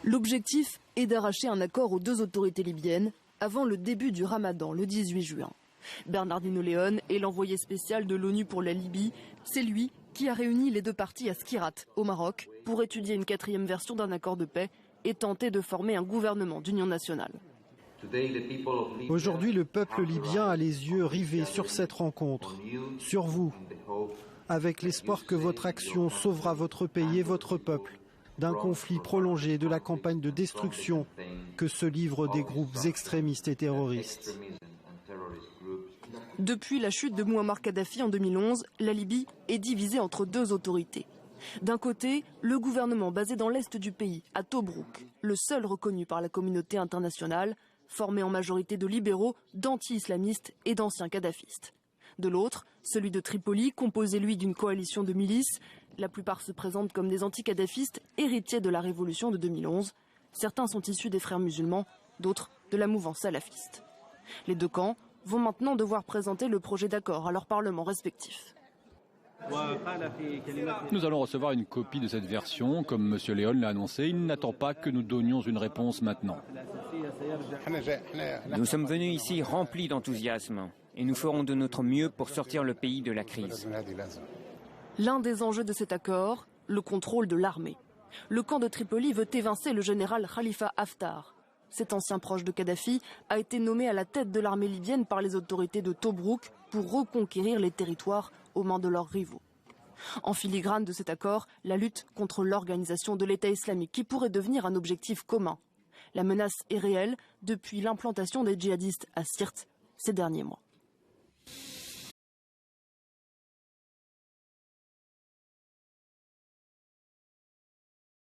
L'objectif est d'arracher un accord aux deux autorités libyennes avant le début du Ramadan, le 18 juin. Bernardino León est l'envoyé spécial de l'ONU pour la Libye. C'est lui qui a réuni les deux parties à Skirat, au Maroc, pour étudier une quatrième version d'un accord de paix et tenter de former un gouvernement d'union nationale. Aujourd'hui, le peuple libyen a les yeux rivés sur cette rencontre, sur vous, avec l'espoir que votre action sauvera votre pays et votre peuple d'un conflit prolongé, de la campagne de destruction que se livrent des groupes extrémistes et terroristes. Depuis la chute de Mouammar Kadhafi en 2011, la Libye est divisée entre deux autorités. D'un côté, le gouvernement basé dans l'est du pays, à Tobrouk, le seul reconnu par la communauté internationale, formé en majorité de libéraux, d'anti-islamistes et d'anciens kadhafistes. De l'autre, celui de Tripoli, composé lui d'une coalition de milices. La plupart se présentent comme des anti-kadhafistes héritiers de la révolution de 2011. Certains sont issus des frères musulmans, d'autres de la mouvance salafiste. Les deux camps vont maintenant devoir présenter le projet d'accord à leurs parlements respectifs. Nous allons recevoir une copie de cette version. Comme M. León l'a annoncé, il n'attend pas que nous donnions une réponse maintenant. Nous sommes venus ici remplis d'enthousiasme et nous ferons de notre mieux pour sortir le pays de la crise. L'un des enjeux de cet accord, le contrôle de l'armée. Le camp de Tripoli veut évincer le général Khalifa Haftar. Cet ancien proche de Kadhafi a été nommé à la tête de l'armée libyenne par les autorités de Tobrouk pour reconquérir les territoires aux mains de leurs rivaux. En filigrane de cet accord, la lutte contre l'organisation de l'État islamique qui pourrait devenir un objectif commun. La menace est réelle depuis l'implantation des djihadistes à Sirte ces derniers mois.